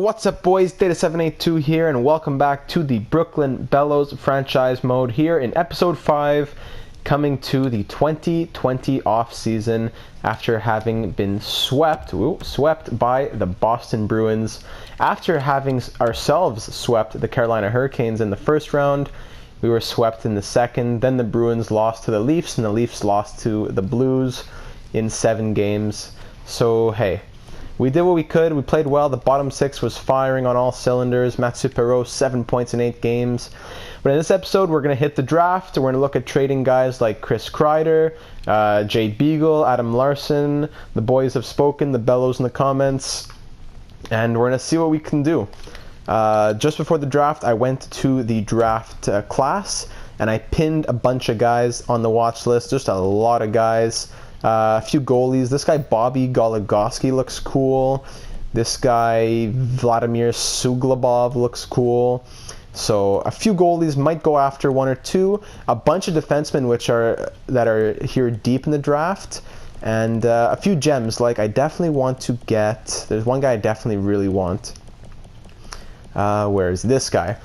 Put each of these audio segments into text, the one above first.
What's up, boys? Data782 here, and welcome back to the Brooklyn Bellows franchise mode here in episode 5, coming to the 2020 off season after having been swept by the Boston Bruins. After having ourselves swept the Carolina Hurricanes in the first round, we were swept in the second. Then the Bruins lost to the Leafs, and the Leafs lost to the Blues in 7 games. So, hey, we did what we could. We played well. The bottom 6 was firing on all cylinders. Mathieu Perreault, 7 points in 8 games. But in this episode, we're going to hit the draft. We're going to look at trading guys like Chris Kreider, Jade Beagle, Adam Larson. The boys have spoken, the Bellows in the comments. And we're going to see what we can do. Just before the draft, I went to the draft class, and I pinned a bunch of guys on the watch list. Just a lot of guys. A few goalies. This guy Bobby Goligoski looks cool. This guy Vladimir Suglobov looks cool. So a few goalies, might go after 1 or 2. A bunch of defensemen that are here deep in the draft, and a few gems. Like I definitely want to get. There's one guy I definitely really want. Where is this guy?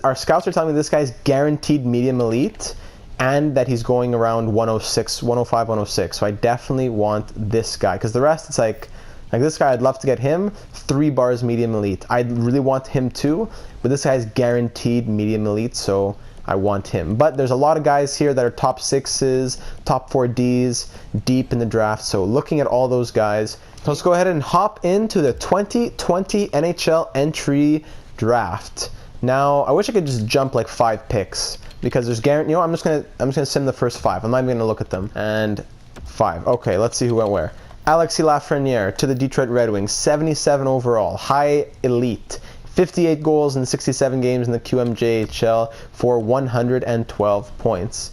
Our scouts are telling me this guy's guaranteed medium elite, and that he's going around 106, 105, 106. So I definitely want this guy, because the rest, it's like this guy, I'd love to get him. 3 bars medium elite. I really want him too, but this guy's guaranteed medium elite, so I want him. But there's a lot of guys here that are top 6s, top 4Ds, deep in the draft. So looking at all those guys, so let's go ahead and hop into the 2020 NHL entry draft. Now, I wish I could just jump like 5 picks, because there's guarantee. I'm just gonna sim the first 5. I'm not even gonna look at them. And 5. Okay, let's see who went where. Alexis Lafreniere to the Detroit Red Wings, 77 overall, high elite, 58 goals in 67 games in the QMJHL for 112 points.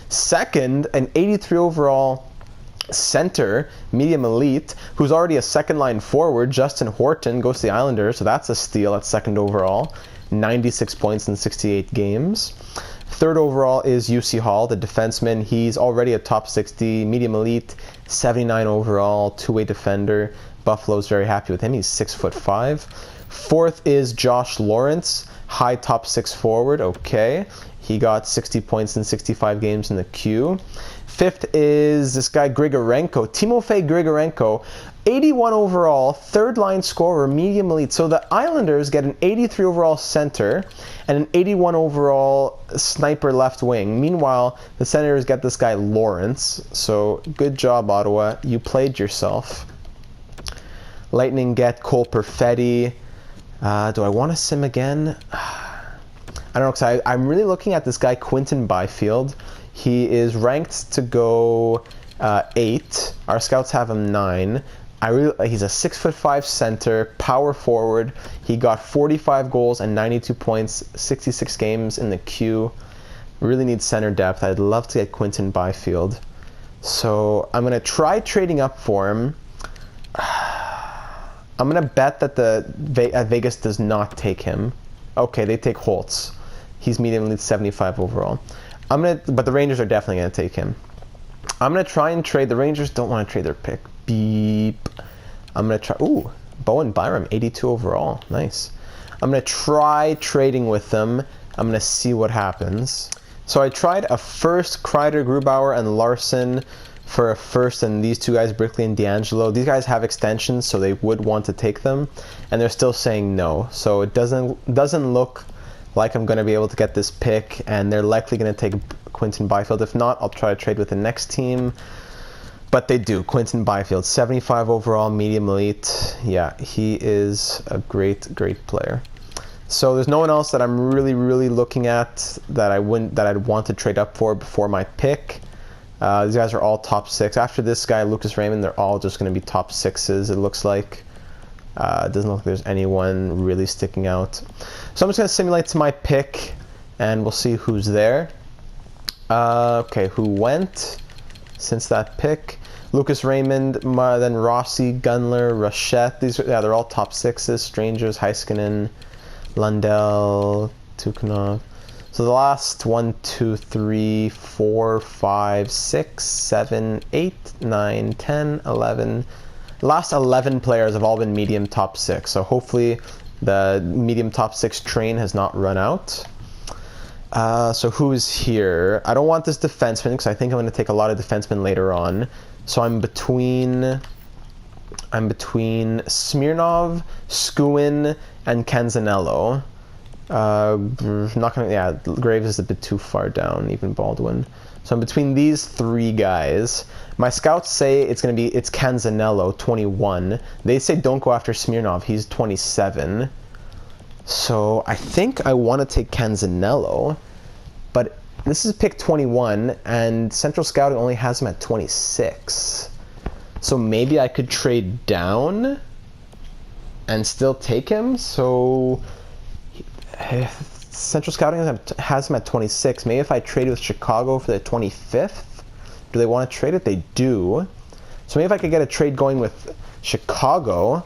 Second, an 83 overall center, medium elite, who's already a second line forward. Justin Horton goes to the Islanders, so that's a steal at second overall. 96 points in 68 games. Third overall is UC Hall, the defenseman. He's already a top 60, medium elite, 79 overall, two-way defender. Buffalo's very happy with him. He's 6'5". Fourth is Josh Lawrence, high top 6 forward. Okay. He got 60 points in 65 games in the Q. Fifth is this guy Grigorenko, Timofey Grigorenko, 81 overall, third line scorer, medium elite. So the Islanders get an 83 overall center and an 81 overall sniper left wing. Meanwhile, the Senators get this guy Lawrence. So good job, Ottawa. You played yourself. Lightning get Cole Perfetti. Do I want to sim again? I don't know, because I'm really looking at this guy Quinton Byfield. He is ranked to go 8. Our scouts have him 9. He's a 6'5" center, power forward. He got 45 goals and 92 points, 66 games in the Q. Really need center depth. I'd love to get Quinton Byfield. So I'm going to try trading up for him. I'm going to bet that Vegas does not take him. Okay, they take Holtz. He's medium elite, 75 overall. But the Rangers are definitely going to take him. I'm going to try and trade. The Rangers don't want to trade their pick. Beep. I'm going to try. Ooh, Bowen Byram, 82 overall. Nice. I'm going to try trading with them. I'm going to see what happens. So I tried a first, Kreider, Grubauer, and Larson for a first, and these 2 guys, Brickley and D'Angelo. These guys have extensions, so they would want to take them, and they're still saying no. So it doesn't look like I'm going to be able to get this pick, and they're likely going to take Quinton Byfield. If not, I'll try to trade with the next team. But they do. Quinton Byfield, 75 overall, medium elite. Yeah, he is a great, great player. So there's no one else that I'm really, really looking at that I'd want to trade up for before my pick. These guys are all top 6. After this guy, Lucas Raymond, they're all just going to be top 6s, it looks like. It doesn't look like there's anyone really sticking out. So I'm just going to simulate to my pick, and we'll see who's there. Okay, who went since that pick? Lucas Raymond, then Rossi, Gunler, Rochette. They're all top 6s. Strangers, Heiskanen, Lundell, Tukhanov. So the last 1, 2, 3, 4, 5, 6, 7, 8, 9, 10, 11. The last 11 players have all been medium top 6. So hopefully The medium top 6 train has not run out. So who is here? I don't want this defenseman because I think I'm going to take a lot of defensemen later on. So I'm between Smirnov, Skuin, and Canzanello. Not gonna. Yeah, Graves is a bit too far down. Even Baldwin. So I'm between these 3 guys. My scouts say it's Canzanello, 21. They say don't go after Smirnov. He's 27. So I think I want to take Canzanello, but this is pick 21, and Central Scouting only has him at 26. So maybe I could trade down and still take him. So Central Scouting has him at 26. Maybe if I trade with Chicago for the 25th, do they want to trade it? They do. So maybe if I could get a trade going with Chicago,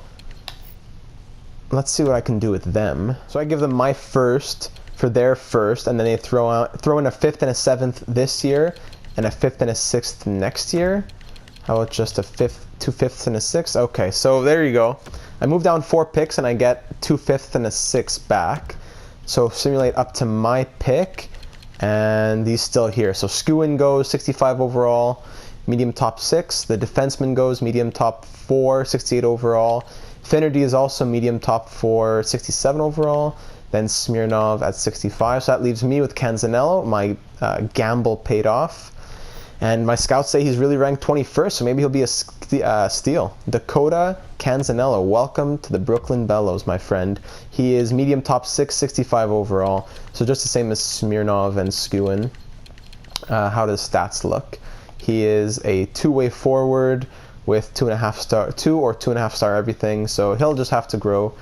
let's see what I can do with them. So I give them my first for their first, and then they throw in a 5th and a 7th this year, and a 5th and a 6th next year. How about just a 5th, 2 5ths and a 6th? Okay, so there you go. I move down 4 picks and I get 2 5ths and a 6th back. So simulate up to my pick, and he's still here. So Skuin goes 65 overall, medium top 6. The defenseman goes medium top 4, 68 overall. Finnerty is also medium top 4, 67 overall. Then Smirnov at 65. So that leaves me with Canzanello. My gamble paid off. And my scouts say he's really ranked 21st, so maybe he'll be a steal. Dakota Canzanello, welcome to the Brooklyn Bellos, my friend. He is medium top 6, 65 overall. So just the same as Smirnov and Skuin. How does stats look? He is a 2-way forward with 2.5 star, 2 or 2.5 star everything. So he'll just have to grow.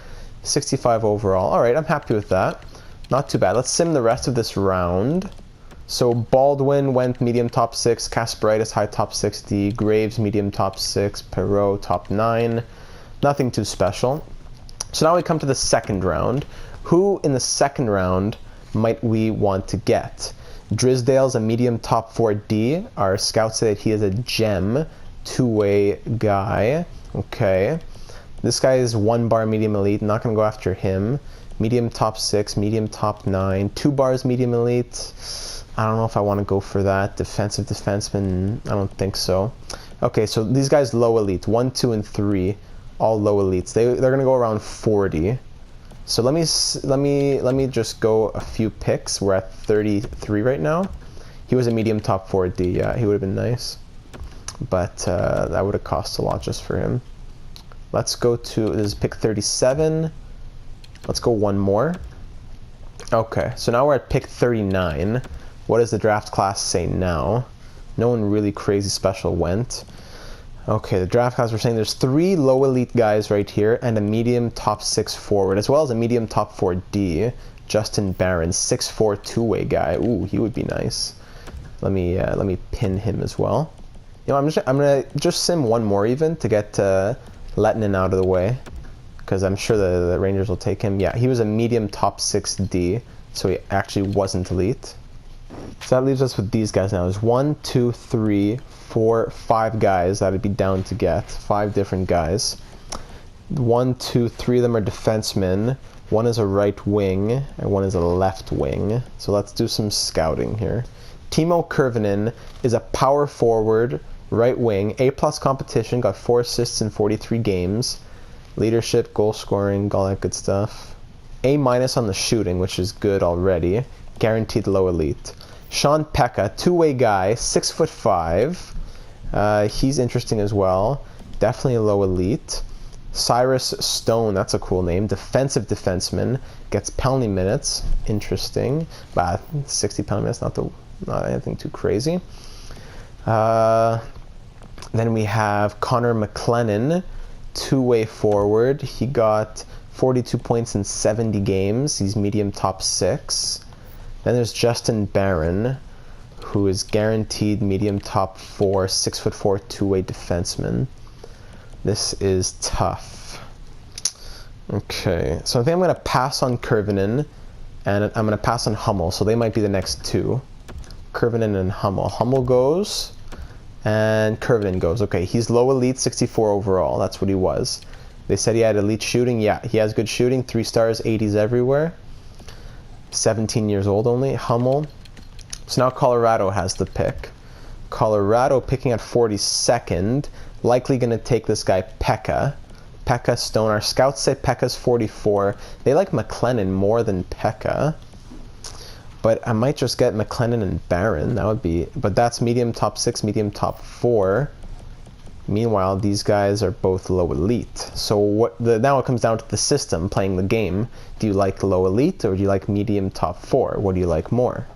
65 overall. All right, I'm happy with that. Not too bad. Let's sim the rest of this round. So Baldwin went medium top 6, Kasperitis high top 60, Graves medium top 6, Perreault top 9. Nothing too special. So now we come to the second round. Who in the second round might we want to get? Drisdale's a medium top 4D. Our scouts say that he is a gem, 2-way guy. Okay. This guy is 1 bar medium elite. Not going to go after him. Medium top 6, medium top 9, 2 bars medium elite. I don't know if I want to go for that. Defensive defenseman, I don't think so. Okay, so these guys low elite, 1, 2, and 3, all low elites. They're going to go around 40. So let me just go a few picks. We're at 33 right now. He was a medium top 4D. Yeah, he would have been nice, but that would have cost a lot just for him. Let's go to, this is pick 37. Let's go one more. Okay, so now we're at pick 39. What does the draft class say now? No one really crazy special went. Okay, the draft class, we're saying there's 3 low elite guys right here and a medium top 6 forward, as well as a medium top 4D. Justin Barron, 6'4", 2-way guy. Ooh, he would be nice. Let me pin him as well. You know, I'm gonna just sim one more even to get Lettinen out of the way, because I'm sure the Rangers will take him. Yeah, he was a medium top 6D, so he actually wasn't elite. So that leaves us with these guys now. There's 1, 2, 3, 4, 5 guys that I'd be down to get. 5 different guys. 1, 2, 3 of them are defensemen. 1 is a right wing, and 1 is a left wing. So let's do some scouting here. Timo Kurvinen is a power forward, right wing, A+ competition, got 4 assists in 43 games. Leadership, goal scoring, all that good stuff. A- on the shooting, which is good already. Guaranteed low elite. Sean Pekka, 2-way guy, 6'5". He's interesting as well. Definitely a low elite. Cyrus Stone, that's a cool name. Defensive defenseman, gets penalty minutes. Interesting. But 60 penalty minutes, not anything too crazy. Then we have Connor McLennan, 2-way forward. He got 42 points in 70 games. He's medium top 6. Then there's Justin Barron, who is guaranteed medium top 4, 6'4", 2-way defenseman. This is tough. Okay, so I think I'm going to pass on Kurvinen, and I'm going to pass on Hummel, so they might be the next 2. Kurvinen and Hummel. Hummel goes, and Kurvinen goes. Okay, he's low elite, 64 overall. That's what he was. They said he had elite shooting. Yeah, he has good shooting. 3 stars, 80s everywhere. 17 years old only. Hummel. So now Colorado has the pick. Colorado picking at 42nd. Likely going to take this guy, Pekka. Pekka Stone. Our scouts say Pekka's 44. They like McLennan more than Pekka. But I might just get McLennan and Barron. That would be... But that's medium top 6, medium top 4. Meanwhile, these guys are both low elite. So now it comes down to the system, playing the game. Do you like low elite or do you like medium top 4? What do you like more?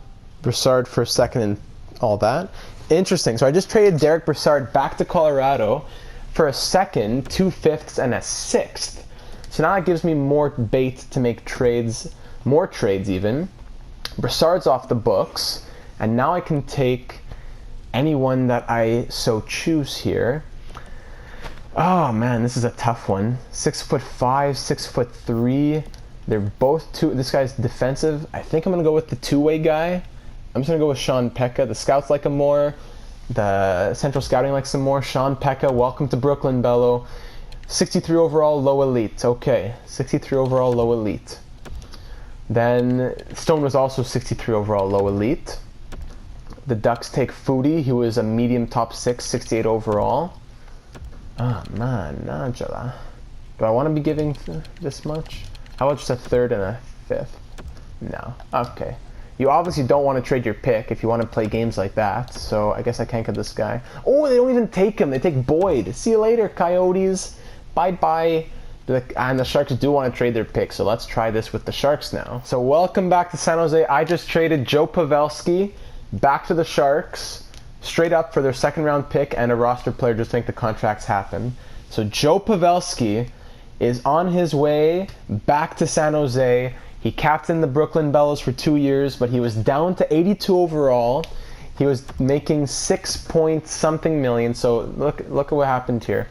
Broussard for second and all that. Interesting. So I just traded Derek Broussard back to Colorado for a second, 2 fifths, and a 6th. So now it gives me more bait to make trades, more trades even. Broussard's off the books, and now I can take anyone that I so choose here. Oh man, this is a tough one. 6'5", 6'3". They're both two. This guy's defensive. I think I'm gonna go with the two-way guy. I'm just gonna go with Sean Pekka. The scouts like him more. The central scouting likes him more. Sean Pekka, welcome to Brooklyn, Bello. 63 overall, low elite. Okay, 63 overall, low elite. Then Stone was also 63 overall, low elite. The Ducks take Foodie. He was a medium top 6, 68 overall. Oh man, Angela. Do I want to be giving this much? How about just a 3rd and a 5th? No. Okay. You obviously don't want to trade your pick if you want to play games like that, so I guess I can't get this guy. Oh, they don't even take him. They take Boyd. See you later, Coyotes. Bye-bye. And the Sharks do want to trade their pick, so let's try this with the Sharks now. So welcome back to San Jose. I just traded Joe Pavelski back to the Sharks, straight up for their 2nd round pick and a roster player just to make the contracts happen. So Joe Pavelski is on his way back to San Jose. He captained the Brooklyn Bellos for 2 years, but he was down to 82 overall. He was making 6-point-something million, so look at what happened here.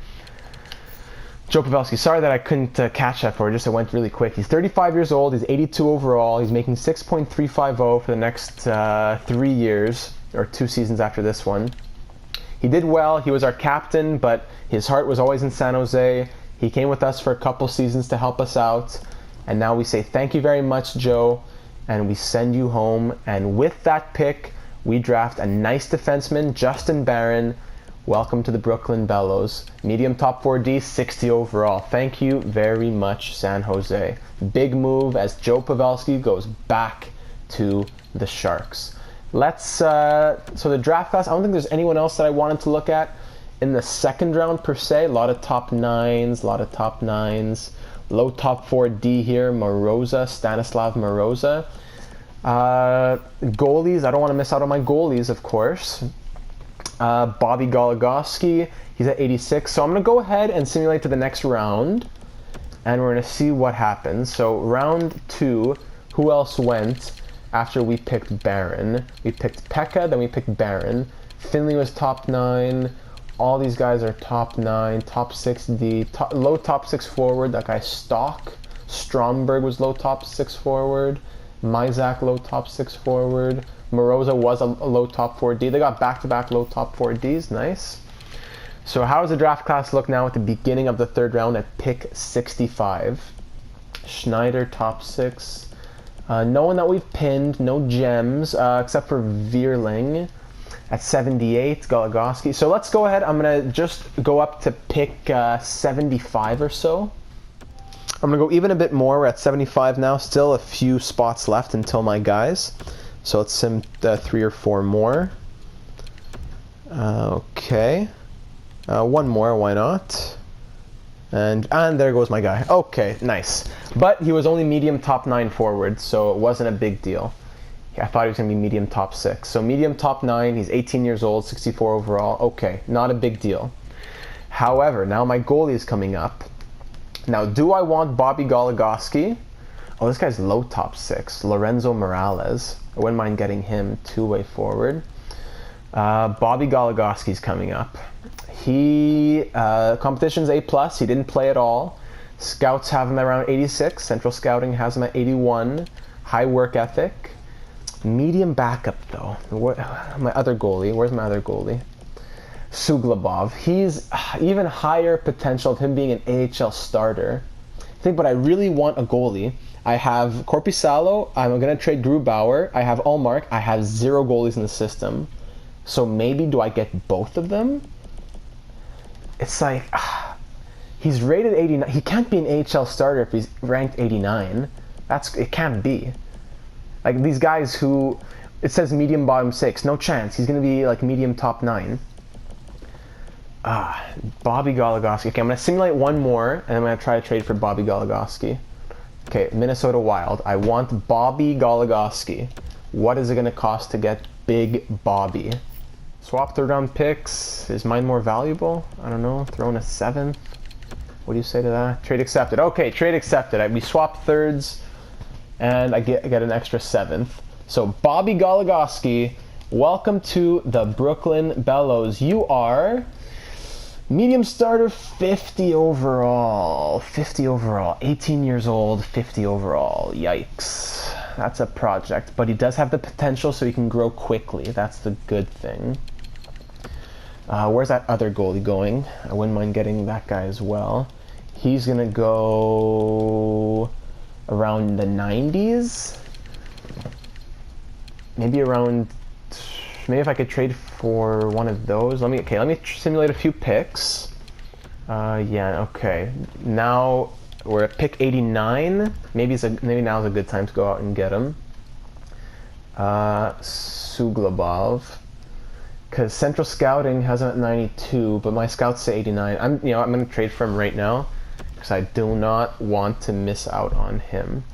Joe Pavelski, sorry that I couldn't catch that for you, just it went really quick. He's 35 years old, he's 82 overall, he's making 6.350 for the next 3 years, or 2 seasons after this one. He did well, he was our captain, but his heart was always in San Jose. He came with us for a couple seasons to help us out, and now we say thank you very much, Joe, and we send you home. And with that pick, we draft a nice defenseman, Justin Barron. Welcome to the Brooklyn Bellows. Medium top 4D, 60 overall. Thank you very much, San Jose. Big move as Joe Pavelski goes back to the Sharks. So the draft class, I don't think there's anyone else that I wanted to look at in the 2nd round per se. A lot of top 9s, Low top 4D here, Stanislav Moroza. Goalies, I don't want to miss out on my goalies, of course. Bobby Goligoski, he's at 86. So I'm going to go ahead and simulate to the next round, and we're going to see what happens. So round 2, who else went after we picked Barron? We picked Pekka, then we picked Barron. Finley was top 9. All these guys are top 9, top 6D, low top 6 forward. That guy Stock. Stromberg was low top 6 forward. Myzak low top 6 forward. Moroza was a low top 4D. They got back-to-back low top 4Ds. Nice. So how does the draft class look now at the beginning of the 3rd round at pick 65? Schneider top 6. No one that we've pinned. No gems except for Vierling. At 78, Goligoski. So let's go ahead. I'm going to just go up to pick 75 or so. I'm going to go even a bit more. We're at 75 now. Still a few spots left until my guys. So let's sim 3 or 4 more. Okay. One more, why not? And there goes my guy. Okay, nice. But he was only medium top 9 forward, so it wasn't a big deal. I thought he was going to be medium top 6. So medium top 9, he's 18 years old, 64 overall. Okay, not a big deal. However, now my goalie is coming up. Now, do I want Bobby Goligoski? Oh, this guy's low top 6. Lorenzo Morales. I wouldn't mind getting him two-way forward. Bobby Goligoski's coming up. Competition's A+. He didn't play at all. Scouts have him around 86. Central Scouting has him at 81. High work ethic. Medium backup though. My other goalie. Where's my other goalie? Suglobov. He's even higher potential of him being an AHL starter. But I really want a goalie. I have Korpisalo. I'm going to trade Grubauer. I have Ullmark. I have 0 goalies in the system. So maybe do I get both of them? It's like, he's rated 89. He can't be an AHL starter if he's ranked 89. It can't be. Like these guys who, it says medium bottom 6. No chance. He's going to be like medium top 9. Bobby Goligoski. Okay, I'm going to simulate one more, and I'm going to try to trade for Bobby Goligoski. Okay, Minnesota Wild. I want Bobby Goligoski. What is it going to cost to get Big Bobby? Swap third-round picks. Is mine more valuable? I don't know. Throw in a 7th. What do you say to that? Trade accepted. Okay, trade accepted. We swap thirds, and I get an extra 7th. So Bobby Goligoski, welcome to the Brooklyn Bellows. You are medium starter, 50 overall. 50 overall. 18 years old, 50 overall. Yikes. That's a project. But he does have the potential so he can grow quickly. That's the good thing. Where's that other goalie going? I wouldn't mind getting that guy as well. He's going to go around the 90s. Maybe if I could trade for one of those. Let me simulate a few picks. Yeah, okay. Now we're at pick 89. Maybe now's a good time to go out and get him. Suglobov. Because Central Scouting has him at 92, but my scouts say 89. I'm going to trade for him right now because I do not want to miss out on him.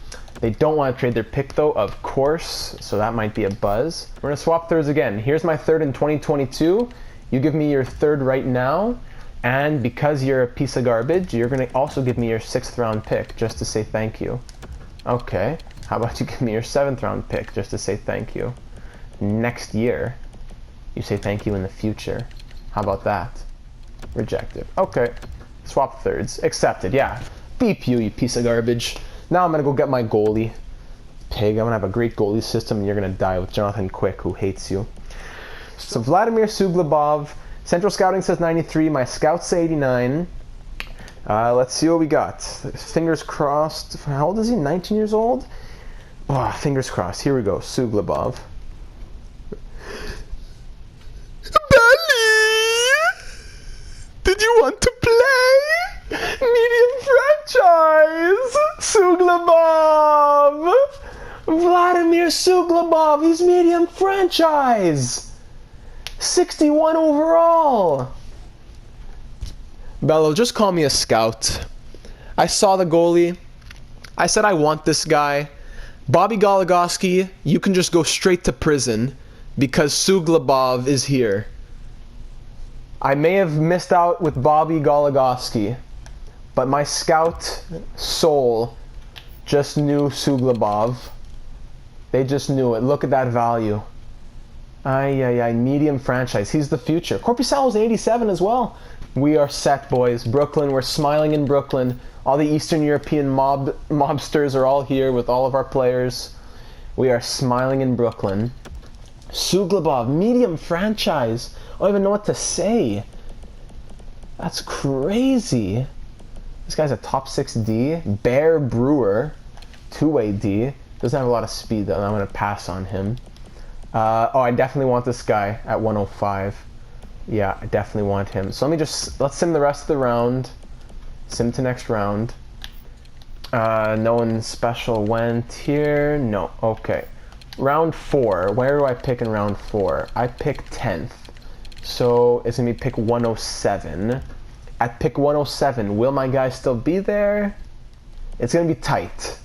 They don't want to trade their pick though, of course, so that might be a buzz. We're going to swap thirds again. Here's my third in 2022. You give me your third right now, and because you're a piece of garbage, you're going to also give me your 6th round pick just to say thank you. Okay, how about you give me your 7th round pick just to say thank you? Next year. You say thank you in the future. How about that? Rejected. Okay. Swap thirds. Accepted. Yeah. Beep you piece of garbage. Now I'm going to go get my goalie. Pig. I'm going to have a great goalie system, and you're going to die with Jonathan Quick, who hates you. So Vladimir Suglobov. Central Scouting says 93. My scouts say 89. Let's see what we got. Fingers crossed. How old is he? 19 years old? Oh, fingers crossed. Here we go. Suglobov. Did you want to play? Medium franchise! Suglobov! Vladimir Suglobov, he's medium franchise! 61 overall! Bello, just call me a scout. I saw the goalie. I said I want this guy. Bobby Goligoski, you can just go straight to prison because Suglobov is here. I may have missed out with Bobby Goligoski, but my scout soul just knew Suglobov. They just knew it. Look at that value. Medium franchise. He's the future. Korpisalo's 87 as well. We are set, boys. Brooklyn, we're smiling in Brooklyn. All the Eastern European mobsters are all here with all of our players. We are smiling in Brooklyn. Suglobov, medium franchise. I don't even know what to say. That's crazy. This guy's a top 6 D. Bear Brewer, 2-way D. Doesn't have a lot of speed though, and I'm going to pass on him. I definitely want this guy at 105. Yeah, I definitely want him. So let's sim the rest of the round. Sim to next round. No one special went here. No, okay. Round 4. Where do I pick in round 4? I pick 10th. So it's going to be pick 107. At pick 107, will my guy still be there? It's going to be tight.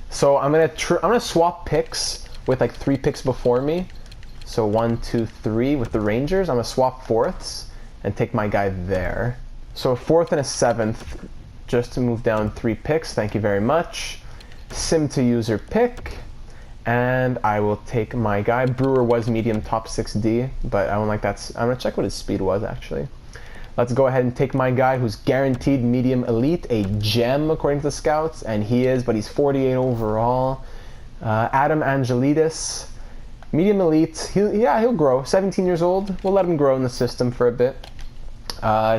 So I'm going to swap picks with like 3 picks before me. So 1, 2, 3 with the Rangers. I'm going to swap 4ths and take my guy there. So a 4th and a 7th just to move down 3 picks. Thank you very much. Sim to user pick. And I will take my guy. Brewer was medium top 6D, but I don't like that. I'm going to check what his speed was, actually. Let's go ahead and take my guy who's guaranteed medium elite, a gem according to the scouts, and he is, but he's 48 overall. Adam Angelidis, medium elite. He'll grow. 17 years old. We'll let him grow in the system for a bit.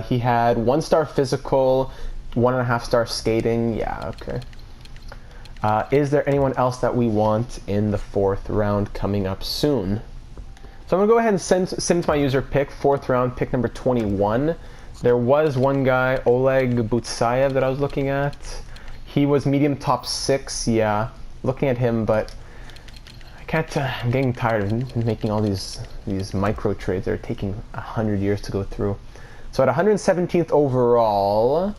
He had 1-star physical, 1.5-star skating. Yeah, okay. Is there anyone else that we want in the 4th round coming up soon? So I'm going to go ahead and send my user pick, 4th round, pick number 21. There was one guy, Oleg Butsayev, that I was looking at. He was medium top 6, yeah. Looking at him, but I can't, I'm getting tired of making all these micro trades that are taking 100 years to go through. So at 117th overall,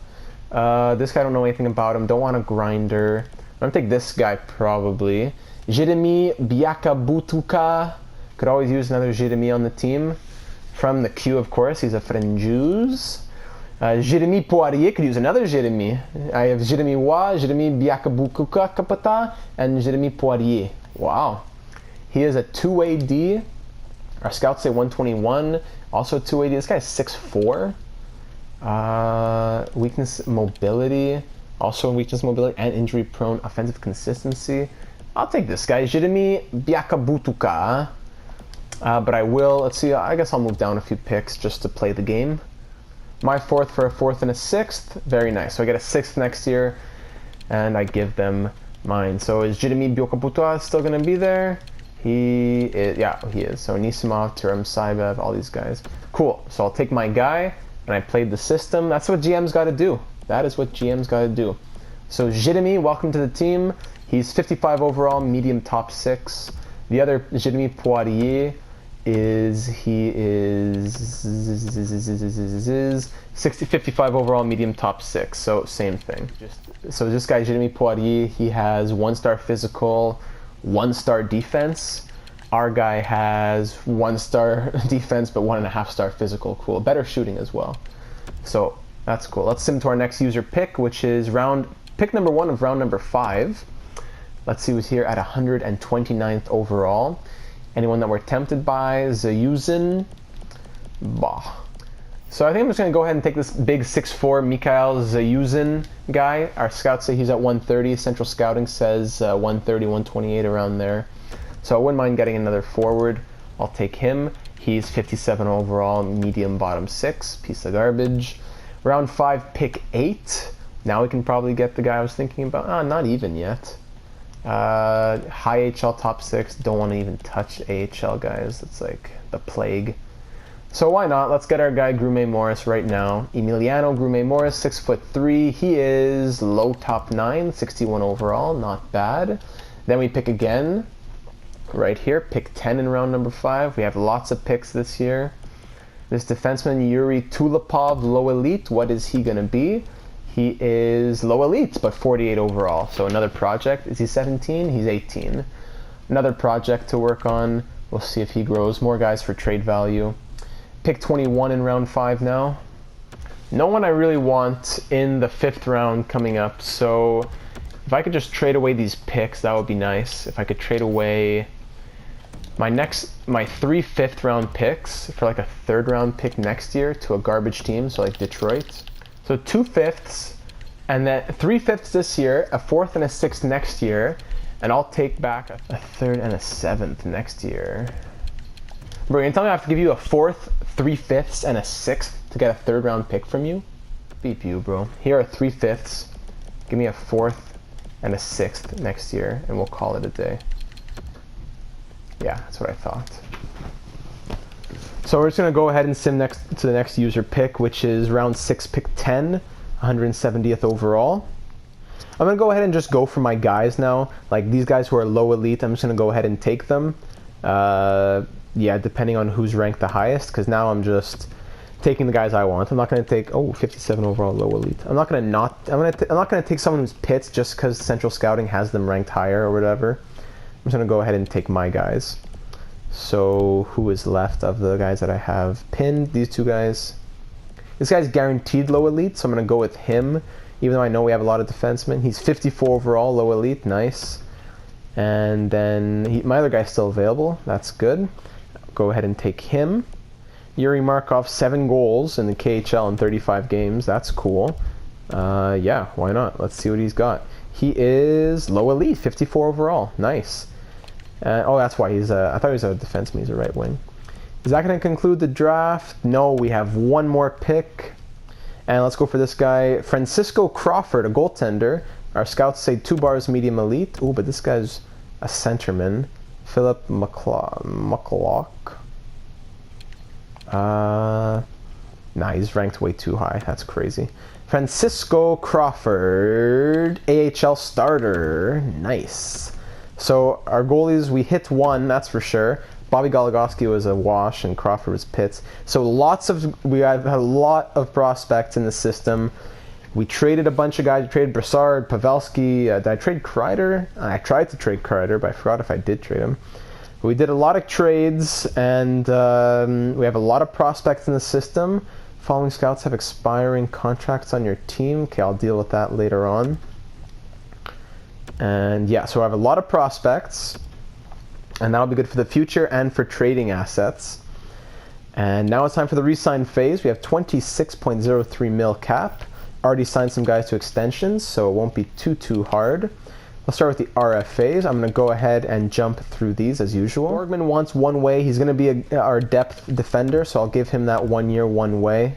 this guy, I don't know anything about him, don't want a grinder. I'm going to take this guy probably. Jeremy Biakabutuka. Could always use another Jeremy on the team. From the Q, of course, he's a Frenjus. Jeremy Poirier, could use another Jeremy. I have Jeremy Wa, Jeremy Biakabutuka Kapata, and Jeremy Poirier. Wow. He is a 2-way D. Our scouts say 121. Also 2-way D. This guy is 6'4". Weakness, mobility. Also weakness, mobility, and injury prone. Offensive consistency. I'll take this guy, Jeremy Biakabutuka. But I will, let's see, I guess I'll move down a few picks just to play the game. My 4th for a 4th and a 6th. Very nice. So I get a 6th next year, and I give them mine. So is Jeremy Biakabutuka still going to be there? He is, yeah, he is. So Nisimov, Turam Saibev, all these guys. Cool. So I'll take my guy, and I played the system. That's what GM's got to do. That is what GM's got to do. So Jeremy, welcome to the team. He's 55 overall, medium top 6. The other Jeremy Poirier is 55 overall, medium top 6. So same thing. So this guy Jeremy Poirier, he has 1-star physical, 1-star defense. Our guy has 1-star defense but 1.5-star physical. Cool. Better shooting as well. So that's cool. Let's sim to our next user pick, which is pick number 1 of round number 5. Let's see who's here at 129th overall. Anyone that we're tempted by? Zayuzin. Bah. So I think I'm just going to go ahead and take this big 6'4" Mikhail Zayuzin guy. Our scouts say he's at 130. Central Scouting says 130, 128, around there. So I wouldn't mind getting another forward. I'll take him. He's 57 overall, medium bottom 6. Piece of garbage. Round 5, pick 8. Now we can probably get the guy I was thinking about. Not even yet. High AHL top 6. Don't want to even touch AHL guys. It's like the plague. So why not? Let's get our guy Grume Morris right now. Emiliano Grume Morris, 6'3". He is low top 9, 61 overall. Not bad. Then we pick again. Right here, pick 10 in round number 5. We have lots of picks this year. This defenseman, Yuri Tulipov, low elite. What is he going to be? He is low elite, but 48 overall. So another project. Is he 17? He's 18. Another project to work on. We'll see if he grows. More guys for trade value. Pick 21 in round 5 now. No one I really want in the 5th round coming up. So if I could just trade away these picks, that would be nice. If I could trade away my 3 5th round picks for like a 3rd round pick next year to a garbage team, so like Detroit. So 2 5ths, and then 3 5ths this year, a 4th and a 6th next year, and I'll take back a 3rd and a 7th next year. Bro, you're telling me I have to give you a 4th, 3 5ths, and a 6th to get a 3rd round pick from you? Beep you, bro. Here are 3 5ths. Give me a 4th and a 6th next year, and we'll call it a day. Yeah, that's what I thought. So we're just going to go ahead and sim to the next user pick, which is round 6, pick 10, 170th overall. I'm going to go ahead and just go for my guys now. Like these guys who are low elite, I'm just going to go ahead and take them. Yeah, depending on who's ranked the highest, because now I'm just taking the guys I want. I'm not going to take 57 overall low elite. I'm not going to take someone who's pits just because Central Scouting has them ranked higher or whatever. I'm just going to go ahead and take my guys. So who is left of the guys that I have pinned? These 2 guys. This guy's guaranteed low elite, so I'm going to go with him, even though I know we have a lot of defensemen. He's 54 overall, low elite, nice. And then my other guy's still available. That's good. Go ahead and take him. Yuri Markov, 7 goals in the KHL in 35 games. That's cool. Yeah, why not? Let's see what he's got. He is low elite, 54 overall. Nice. Oh, that's why he's I thought he was a defenseman. He's a right wing. Is that going to conclude the draft? No, we have one more pick. And let's go for this guy, Francisco Crawford, a goaltender. Our scouts say 2 bars medium elite. Ooh, but this guy's a centerman. Philip McClock. Nah, he's ranked way too high. That's crazy. Francisco Crawford, AHL starter. Nice. So our goalies, we hit 1, that's for sure. Bobby Goligoski was a wash and Crawford was pits. So we have a lot of prospects in the system. We traded a bunch of guys. We traded Brassard, Pavelski. Did I trade Kreider? I tried to trade Kreider, but I forgot if I did trade him. We did a lot of trades, and we have a lot of prospects in the system. Following scouts have expiring contracts on your team. Okay, I'll deal with that later on. And yeah, so I have a lot of prospects. And that'll be good for the future and for trading assets. And now it's time for the re-sign phase. We have 26.03 mil cap. Already signed some guys to extensions, so it won't be too hard. Let's start with the RFAs. I'm going to go ahead and jump through these as usual. Borgman wants one way. He's going to be our depth defender, so I'll give him that 1 year, 1 way.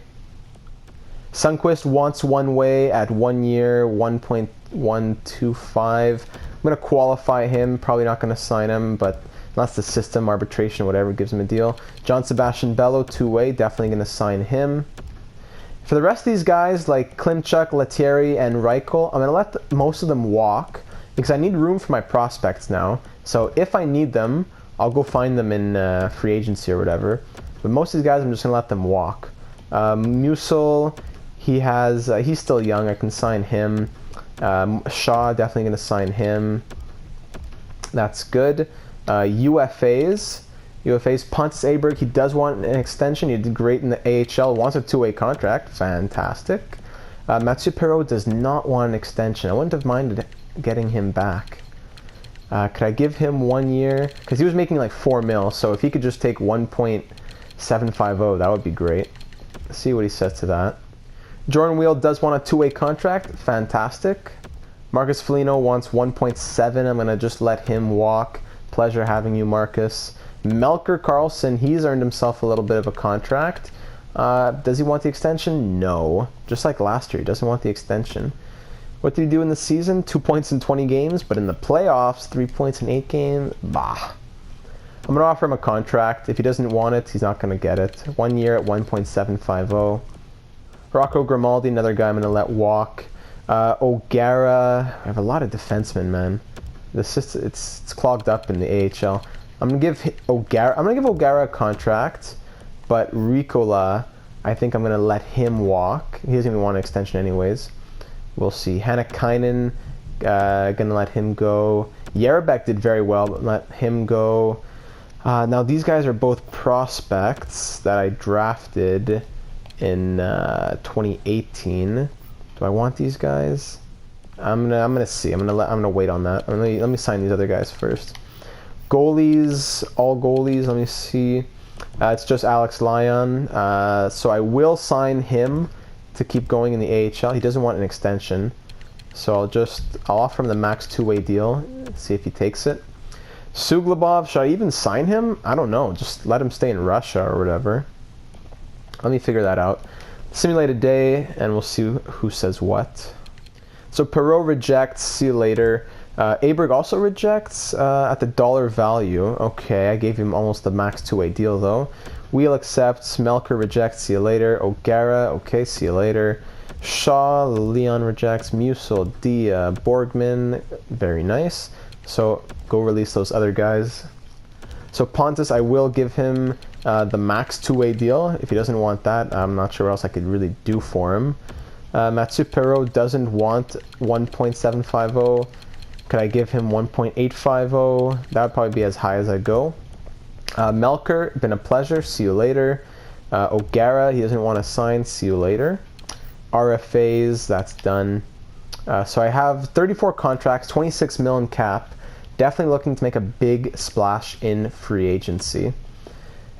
Sundqvist wants 1 way at 1 year, 1.125. I'm going to qualify him. Probably not going to sign him, but that's the system, arbitration, whatever, gives him a deal. John Sebastian Bello, 2-way, definitely going to sign him. For the rest of these guys, like Klimchuk, Lettieri, and Reichel, I'm going to let most of them walk because I need room for my prospects now. So if I need them, I'll go find them in free agency or whatever. But most of these guys, I'm just going to let them walk. Musil, he's still young. I can sign him. Shaw, definitely going to sign him. That's good. UFAs, Pontus Aberg, he does want an extension. He did great in the AHL, wants a 2-way contract. Fantastic. Mathieu Perreault does not want an extension. I wouldn't have minded getting him back. Could I give him 1 year? Because he was making like 4 mil, so if he could just take 1.750, that would be great. Let's see what he says to that. Jordan Wheel does want a 2-way contract. Fantastic. Marcus Foligno wants 1.7. I'm going to just let him walk. Pleasure having you, Marcus. Melker Karlsson, he's earned himself a little bit of a contract. Does he want the extension? No. Just like last year, he doesn't want the extension. What did he do in the season? 2 points in 20 games, but in the playoffs, 3 points in 8 games. Bah. I'm going to offer him a contract. If he doesn't want it, he's not going to get it. 1 year at 1.750. Rocco Grimaldi, another guy I'm going to let walk. O'Gara. I have a lot of defensemen, man. It's clogged up in the AHL. I'm gonna give O'Gara a contract, but Ricola, I think I'm gonna let him walk. He doesn't even want an extension anyways. We'll see. Hannakainen, gonna let him go. Yarabek did very well, but let him go. Now these guys are both prospects that I drafted in 2018. Do I want these guys? I'm gonna see. I'm gonna wait on that. Let me sign these other guys first. Goalies, all goalies. Let me see. It's just Alex Lyon. So I will sign him to keep going in the AHL. He doesn't want an extension, so I'll offer him the max 2-way deal. See if he takes it. Suglobov, should I even sign him? I don't know. Just let him stay in Russia or whatever. Let me figure that out. Simulate a day, and we'll see who says what. So Perreault rejects, see you later. Aberg also rejects at the dollar value. Okay, I gave him almost the max 2-way deal though. Wheel accepts, Melker rejects, see you later. O'Gara, okay, see you later. Shaw, Leon rejects, Musil, Dia, Borgman, very nice. So go release those other guys. So Pontus, I will give him the max 2-way deal. If he doesn't want that, I'm not sure what else I could really do for him. Mathieu Perreault doesn't want 1.750. Could I give him 1.850? That would probably be as high as I go. Melker, been a pleasure. See you later. O'Gara, he doesn't want to sign. See you later. RFAs, that's done. So I have 34 contracts, 26 mil in cap. Definitely looking to make a big splash in free agency.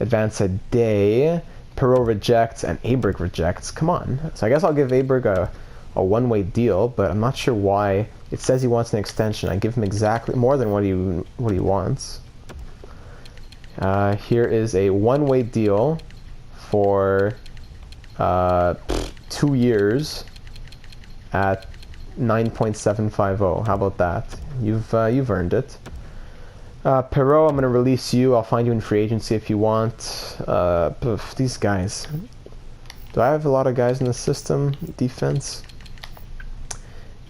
Advance a day. Perreault rejects and Aberg rejects. Come on. So I guess I'll give Aberg a 1-way deal, but I'm not sure why. It says he wants an extension. I give him exactly more than what he wants. Here is a one-way deal for 2 years at 9.750. How about that? You've earned it. Perot, I'm going to release you. I'll find you in free agency if you want. These guys. Do I have a lot of guys in the system? Defense.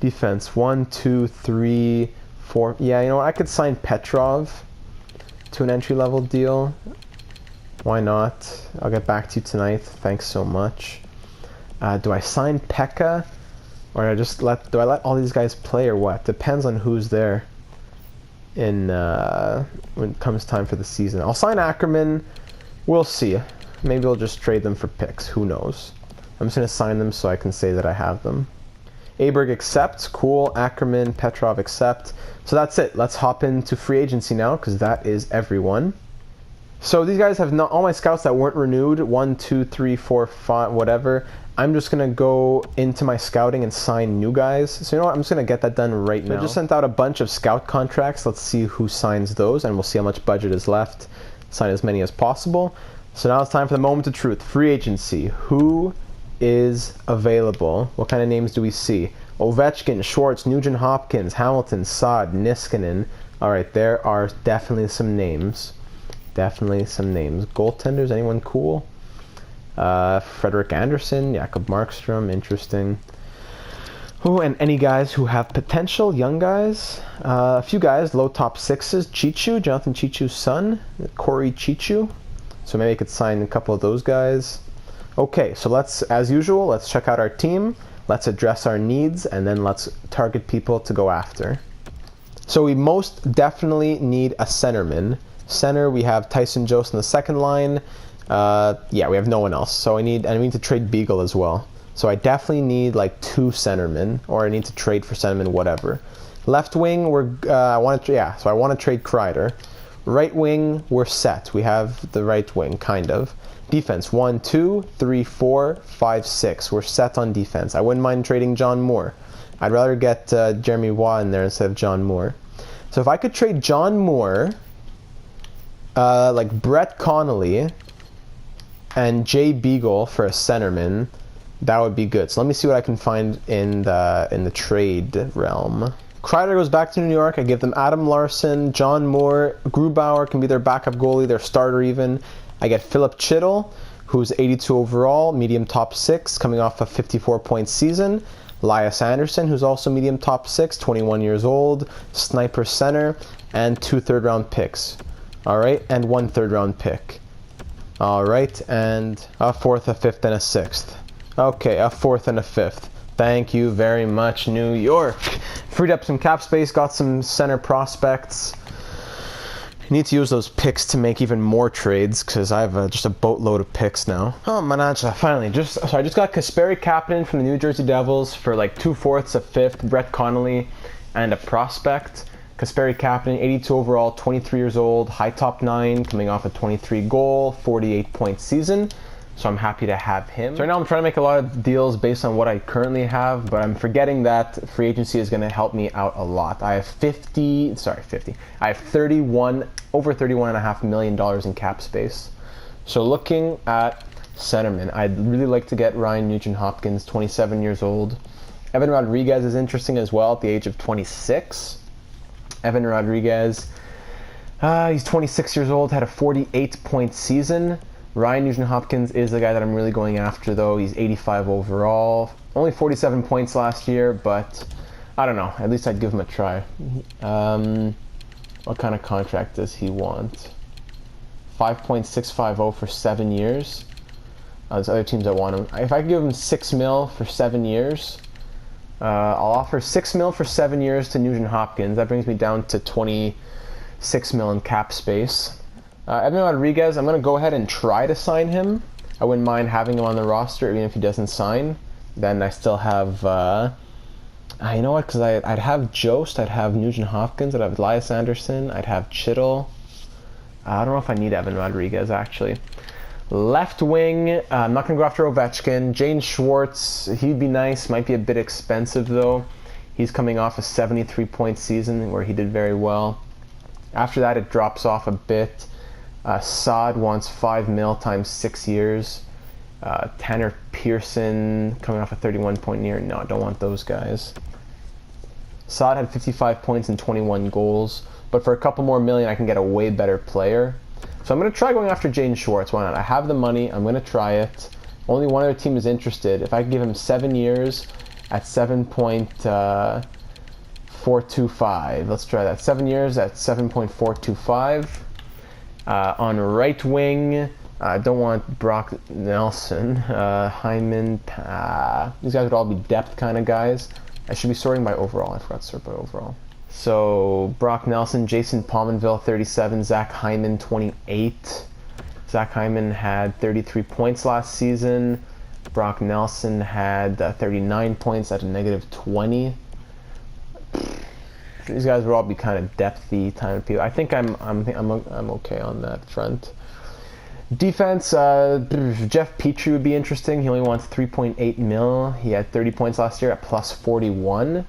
1, 2, 3, 4. Yeah, you know what? I could sign Petrov to an entry-level deal. Why not? I'll get back to you tonight. Thanks so much. Do I sign Pekka? Or do I let all these guys play or what? Depends on who's there in when it comes time for the season. I'll sign Ackerman. We'll see. Maybe I'll just trade them for picks. Who knows? I'm just going to sign them so I can say that I have them. Aberg accepts. Cool. Ackerman, Petrov accept. So that's it. Let's hop into free agency now because that is everyone. So these guys have not all my scouts that weren't renewed. 1, 2, 3, 4, 5, whatever. I'm just going to go into my scouting and sign new guys. So you know what? I'm just going to get that done right now. I just sent out a bunch of scout contracts. Let's see who signs those, and we'll see how much budget is left. Sign as many as possible. So now it's time for the moment of truth. Free agency. Who is available? What kind of names do we see? Ovechkin, Schwartz, Nugent Hopkins, Hamilton, Saad, Niskanen. All right, there are definitely some names. Goaltenders, anyone cool? Frederick Anderson, Jakob Markstrom, interesting. Oh, and any guys who have potential, young guys. A few guys, low top sixes. Chichu, Jonathan Chichu's son, Corey Chichu. So maybe I could sign a couple of those guys. Okay, so as usual, let's check out our team. Let's address our needs, and then let's target people to go after. So we most definitely need a centerman. Center, we have Tyson Jost in the second line. Yeah, we have no one else. So I need to trade Beagle as well. So I definitely need like 2 centermen, or I need to trade for centerman, whatever. Left wing, I want to trade Kreider. Right wing, we're set. We have the right wing, kind of. Defense, 1, 2, 3, 4, 5, 6. We're set on defense. I wouldn't mind trading John Moore. I'd rather get Jeremy Waugh in there instead of John Moore. So if I could trade John Moore, like Brett Connolly, and Jay Beagle for a centerman, that would be good. So let me see what I can find in the trade realm. Kreider goes back to New York. I give them Adam Larson, John Moore, Grubauer can be their backup goalie, their starter even. I get Philip Chittle, who's 82 overall, medium top 6, coming off a 54-point season. Elias Anderson, who's also medium top 6, 21 years old, sniper center, and 2 third-round picks. All right, and 1 third-round pick. All right, and a 4th, a 5th, and a 6th. Okay, a 4th and a 5th. Thank you very much, New York. Freed up some cap space, got some center prospects. I need to use those picks to make even more trades because I have just a boatload of picks now. Oh, Manacha, finally. So I just got Kasperi Kapanen from the New Jersey Devils for like 2 fourths, a 5th, Brett Connolly, and a prospect. Kasperi Kapanen, 82 overall, 23 years old, high top 9, coming off a 23 goal, 48-point season. So I'm happy to have him. So right now I'm trying to make a lot of deals based on what I currently have, but I'm forgetting that free agency is going to help me out a lot. I have I have over $31.5 million in cap space. So looking at centerman, I'd really like to get Ryan Nugent-Hopkins, 27 years old. Evan Rodriguez is interesting as well at the age of 26. Evan Rodriguez, he's 26 years old, had a 48-point season. Ryan Nugent-Hopkins is the guy that I'm really going after, though. He's 85 overall. Only 47 points last year, but I don't know. At least I'd give him a try. What kind of contract does he want? 5.650 for 7 years. There's other teams that want him. If I could give him $6 million for 7 years, I'll offer $6 million for 7 years to Nugent-Hopkins. That brings me down to $26 million cap space. Evan Rodriguez, I'm going to go ahead and try to sign him. I wouldn't mind having him on the roster even if he doesn't sign. Then I still have, you know what, because I'd have Jost, I'd have Nugent-Hopkins, I'd have Elias Anderson, I'd have Chittle. I don't know if I need Evan Rodriguez, actually. Left wing, I'm not going to go after Ovechkin. James Schwartz, he'd be nice, might be a bit expensive though. He's coming off a 73-point season where he did very well. After that, it drops off a bit. Saad wants 5 mil times 6 years. Tanner Pearson coming off a 31-point year. No, I don't want those guys. Saad had 55 points and 21 goals, but for a couple more million, I can get a way better player. So I'm going to try going after Jaden Schwartz. Why not? I have the money. I'm going to try it. Only one other team is interested. If I could give him 7 years at 7.425. Let's try that. 7 years at 7.425. On right wing, I don't want Brock Nelson, Hyman. These guys would all be depth kind of guys. I should be sorting by overall. I forgot to sort by overall. So Brock Nelson, Jason Pominville, 37. Zach Hyman, 28. Zach Hyman had 33 points last season. Brock Nelson had 39 points at a negative 20. These guys would all be kind of depthy kind of people. I think I'm okay on that front. Defense, Jeff Petrie would be interesting. He only wants 3.8 mil. He had 30 points last year at plus 41.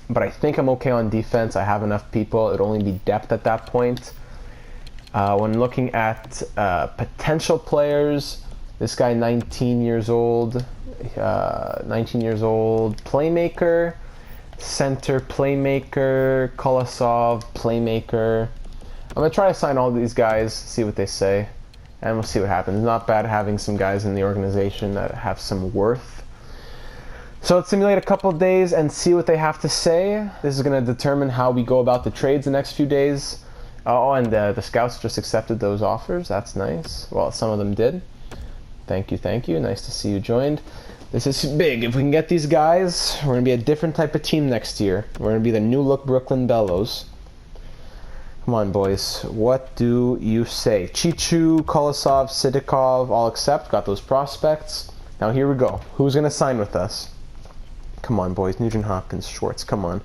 But I think I'm okay on defense. I have enough people. It would only be depth at that point. When looking at potential players, this guy 19 years old, playmaker, center playmaker, Kolosov playmaker. I'm going to try to sign all these guys, see what they say, and we'll see what happens. Not bad having some guys in the organization that have some worth. So let's simulate a couple of days and see what they have to say. This is going to determine how we go about the trades the next few days. Oh, and the scouts just accepted those offers. That's nice. Well, some of them did. Thank you, thank you. Nice to see you joined. This is big. If we can get these guys, we're going to be a different type of team next year. We're going to be the new look Brooklyn Bellos. Come on, boys. What do you say? Chichu, Kolosov, Sidikov, all accept. Got those prospects. Now here we go. Who's going to sign with us? Come on, boys. Nugent Hopkins, Schwartz. Come on.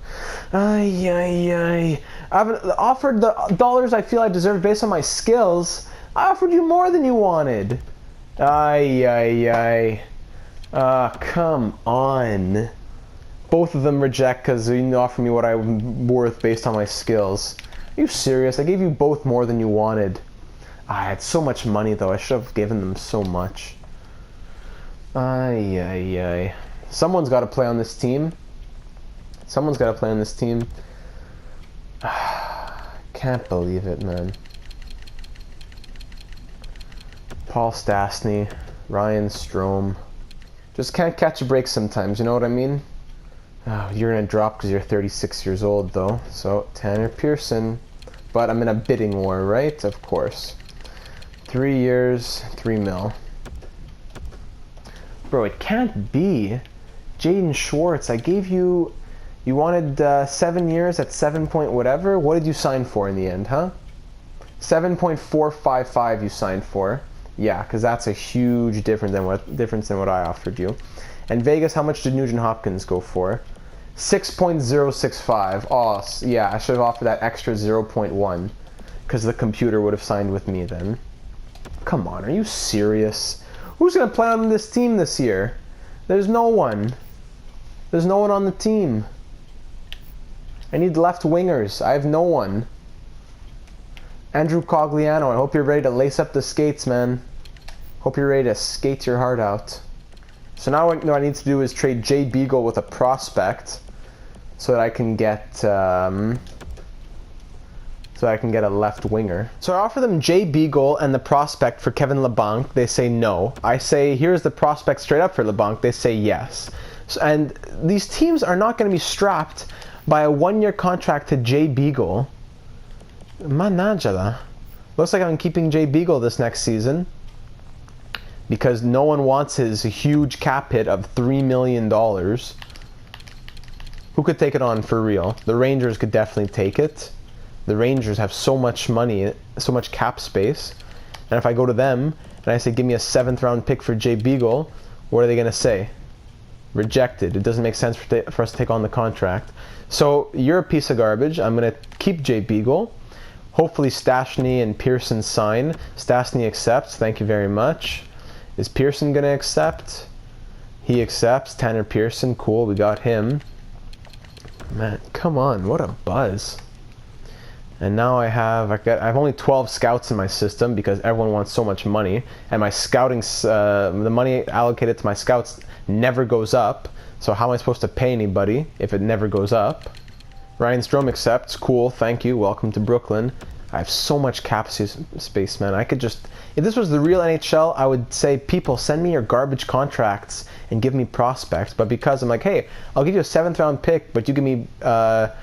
I haven't offered the dollars I feel I deserve based on my skills. I offered you more than you wanted. Come on. Both of them reject because you didn't offer me what I'm worth based on my skills. Are you serious? I gave you both more than you wanted. I had so much money, though. I should have given them so much. Someone's got to play on this team. Someone's got to play on this team. Can't believe it, man. Paul Stastny, Ryan Strome. Just can't catch a break sometimes, you know what I mean? Oh, you're going to drop because you're 36 years old, though. So, Tanner Pearson. But I'm in a bidding war, right? Of course. 3 years, 3 mil. Bro, it can't be. Jaden Schwartz, I gave you... You wanted 7 years at 7 point whatever? What did you sign for in the end, huh? 7.455 you signed for. Yeah, because that's a huge difference than what I offered you. And Vegas, how much did Nugent Hopkins go for? 6.065. Oh, yeah, I should have offered that extra 0.1 because the computer would have signed with me then. Come on, are you serious? Who's going to play on this team this year? There's no one. There's no one on the team. I need left wingers. I have no one. Andrew Cogliano, I hope you're ready to lace up the skates, man. Hope you're ready to skate your heart out. So now what I need to do is trade Jay Beagle with a prospect so that I can get a left winger. So I offer them Jay Beagle and the prospect for Kevin LeBlanc. They say no. I say here's the prospect straight up for LeBlanc. They say yes. So, and these teams are not going to be strapped by a 1-year contract to Jay Beagle. Manajala. Looks like I'm keeping Jay Beagle this next season because no one wants his huge cap hit of $3 million. Who could take it on for real? The Rangers could definitely take it. The Rangers have so much money, so much cap space. And if I go to them and I say, give me a 7th round pick for Jay Beagle, what are they going to say? Rejected. It doesn't make sense for us to take on the contract. So you're a piece of garbage. I'm going to keep Jay Beagle. Hopefully Stastny and Pearson sign. Stastny accepts. Thank you very much. Is Pearson going to accept? He accepts. Tanner Pearson. Cool. We got him. Man, come on. What a buzz. And now I have only 12 scouts in my system because everyone wants so much money, and my scouting the money allocated to my scouts never goes up. So how am I supposed to pay anybody if it never goes up? Ryan Strome accepts. Cool, thank you. Welcome to Brooklyn. I have so much cap space, man. I could just, if this was the real NHL, I would say, people, send me your garbage contracts and give me prospects. But because I'm like, hey, I'll give you a 7th round pick, but you give me, I'll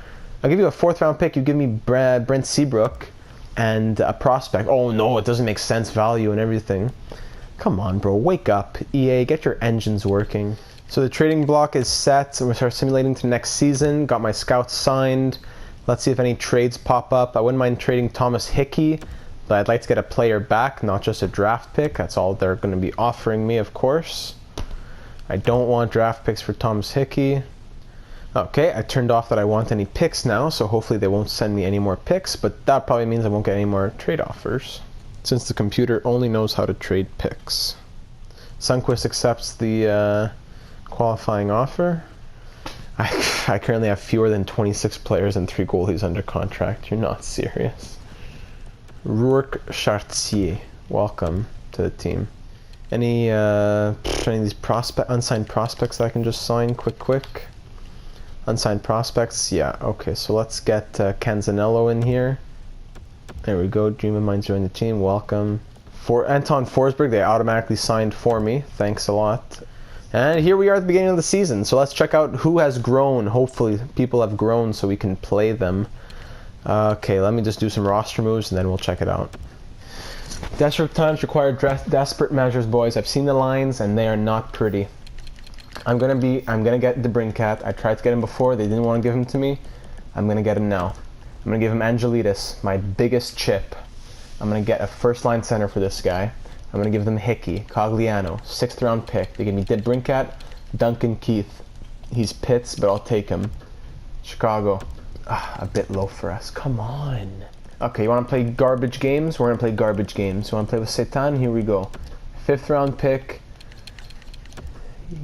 give you a 4th round pick, you give me Brent Seabrook and a prospect. Oh no, it doesn't make sense value and everything. Come on, bro, wake up. EA, get your engines working. So the trading block is set, and we start simulating to next season. Got my scouts signed. Let's see if any trades pop up. I wouldn't mind trading Thomas Hickey, but I'd like to get a player back, not just a draft pick. That's all they're going to be offering me, of course. I don't want draft picks for Thomas Hickey. Okay, I turned off that I want any picks now, so hopefully they won't send me any more picks, but that probably means I won't get any more trade offers, since the computer only knows how to trade picks. Sundqvist accepts the qualifying offer. I currently have fewer than 26 players and 3 goalies under contract. You're not serious. Rourke Chartier, welcome to the team. Any of these unsigned prospects that I can just sign quick? Unsigned prospects, yeah, okay, so let's get Canzanello in here. There we go, Dream of Mine joined the team, welcome. For Anton Forsberg, they automatically signed for me, thanks a lot. And here we are at the beginning of the season, so let's check out who has grown. Hopefully people have grown so we can play them. Okay, let me just do some roster moves and then we'll check it out. Desperate times require desperate measures, boys. I've seen the lines and they are not pretty. I'm gonna get the Brinkat. I tried to get him before, they didn't want to give him to me. I'm gonna get him now. I'm gonna give him Angelides, my biggest chip. I'm gonna get a first line center for this guy. I'm going to give them Hickey, Cogliano, 6th round pick. They give me Brinkat, Duncan Keith. He's Pitts, but I'll take him. Chicago. A bit low for us. Come on. Okay, you want to play garbage games? We're going to play garbage games. You want to play with Satan? Here we go. 5th round pick.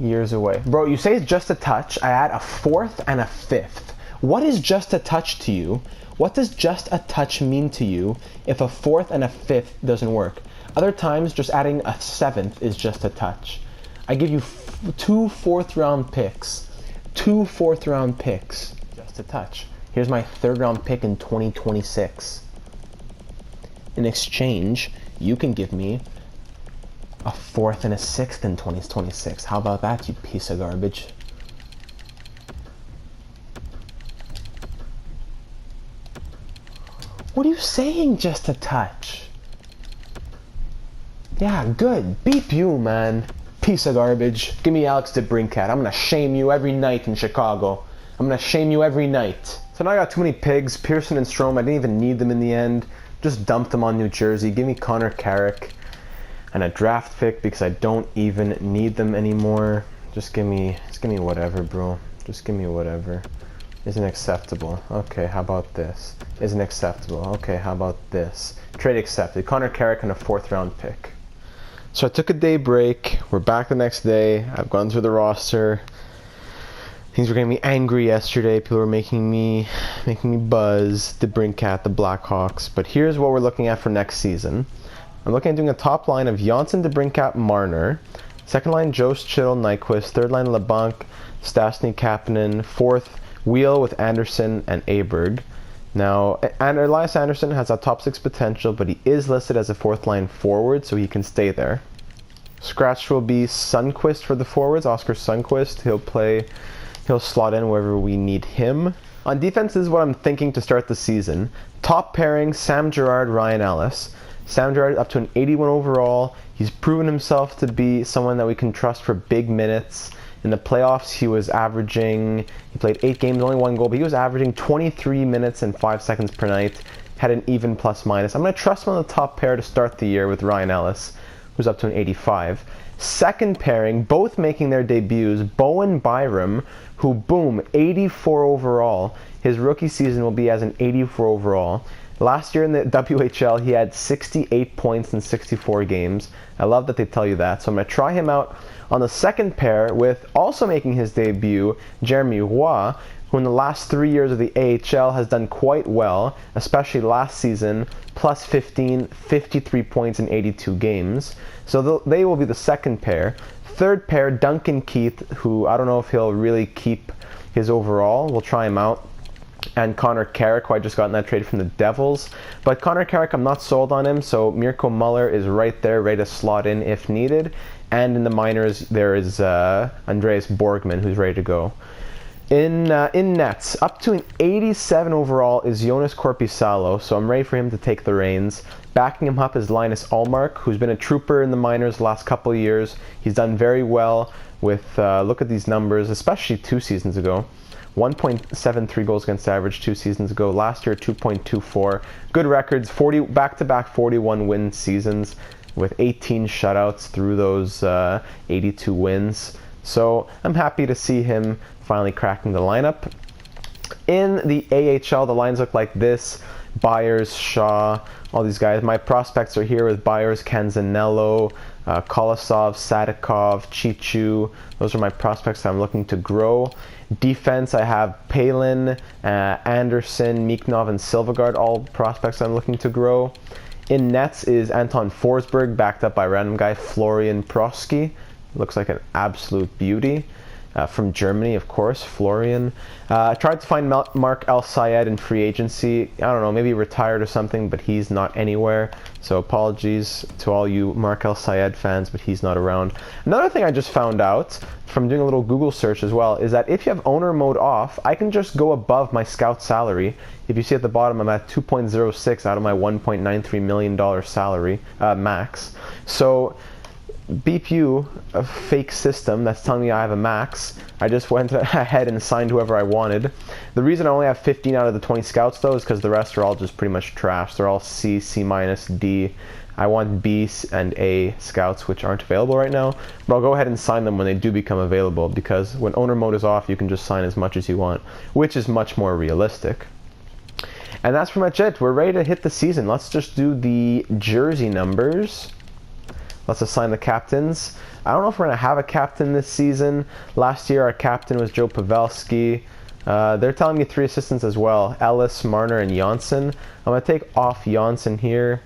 Years away. Bro, you say it's just a touch. I add a 4th and a 5th. What is just a touch to you? What does just a touch mean to you if a 4th and a 5th doesn't work? Other times, just adding a 7th is just a touch. I give you 2 4th round picks. 2 4th round picks. Just a touch. Here's my 3rd round pick in 2026. In exchange, you can give me a 4th and a 6th in 2026. How about that, you piece of garbage? What are you saying, just a touch? Yeah, good. Beep you, man. Piece of garbage. Give me Alex DeBrincat. I'm gonna shame you every night in Chicago. I'm gonna shame you every night. So now I got too many pigs. Pearson and Strome, I didn't even need them in the end. Just dumped them on New Jersey. Give me Connor Carrick and a draft pick because I don't even need them anymore. Just give me whatever, bro. Just give me whatever. Isn't acceptable. Okay, how about this? Isn't acceptable. Okay, how about this? Trade accepted. Connor Carrick and a 4th round pick. So I took a day break. We're back the next day. I've gone through the roster. Things were getting me angry yesterday. People were making me buzz. The Brinkat, the Blackhawks. But here's what we're looking at for next season. I'm looking at doing a top line of Janssen, DeBrincat, Marner. 2nd line, Jost, Chittle, Nyquist. 3rd line, LeBlanc, Stastny, Kapanen. 4th, Wheel with Anderson and Aberg. Now, Elias Anderson has a top 6 potential, but he is listed as a 4th line forward, so he can stay there. Scratch will be Sundqvist for the forwards, Oscar Sundqvist. He'll slot in wherever we need him. On defense, this is what I'm thinking to start the season. Top pairing, Sam Girard, Ryan Ellis. Sam Girard up to an 81 overall. He's proven himself to be someone that we can trust for big minutes. In the playoffs, he played 8 games, only 1 goal, but he was averaging 23 minutes and 5 seconds per night, had an even plus minus. I'm going to trust him on the top pair to start the year with Ryan Ellis, who's up to an 85. Second pairing, both making their debuts, Bowen Byram, who, boom, 84 overall. His rookie season will be as an 84 overall. Last year in the WHL, he had 68 points in 64 games. I love that they tell you that. So I'm going to try him out on the second pair with also making his debut, Jeremy Roy, who in the last 3 years of the AHL has done quite well, especially last season, plus 15, 53 points in 82 games. So they will be the second pair. Third pair, Duncan Keith, who I don't know if he'll really keep his overall. We'll try him out. And Connor Carrick, who I just got in that trade from the Devils. But Connor Carrick, I'm not sold on him, so Mirko Muller is right there, ready to slot in if needed. And in the minors, there is Andreas Borgman, who's ready to go. In nets, up to an 87 overall is Jonas Korpisalo, so I'm ready for him to take the reins. Backing him up is Linus Ullmark, who's been a trooper in the minors the last couple of years. He's done very well with, look at these numbers, especially 2 seasons ago. 1.73 goals against average 2 seasons ago. Last year, 2.24. Good records, 40 back-to-back 41 win seasons with 18 shutouts through those 82 wins. So I'm happy to see him finally cracking the lineup. In the AHL, the lines look like this. Byers, Shaw, all these guys. My prospects are here with Byers, Canzanello, Kolosov, Sadikov, Chichu. Those are my prospects that I'm looking to grow. Defense, I have Palin, Anderson, Miknov, and Silvegaard, all prospects I'm looking to grow. In nets is Anton Forsberg, backed up by random guy Florian Prosky. Looks like an absolute beauty. From Germany, of course, Florian. I tried to find Mark El Sayed in free agency. I don't know, maybe retired or something, but he's not anywhere. So apologies to all you Mark El Sayed fans, but he's not around. Another thing I just found out from doing a little Google search as well is that if you have owner mode off, I can just go above my scout salary. If you see at the bottom, I'm at 2.06 out of my $1.93 million salary max. So beep you, a fake system that's telling me I have a max. I just went ahead and signed whoever I wanted. The reason I only have 15 out of the 20 scouts though is because the rest are all just pretty much trash. They're all C, C minus, D. I want B and A scouts, which aren't available right now, but I'll go ahead and sign them when they do become available, because when owner mode is off, you can just sign as much as you want, which is much more realistic. And that's pretty much it. We're ready to hit the season. Let's just do the jersey numbers. Let's assign the captains. I don't know if we're going to have a captain this season. Last year our captain was Joe Pavelski. They're telling me 3 assistants as well. Ellis, Marner, and Janssen. I'm going to take off Janssen here.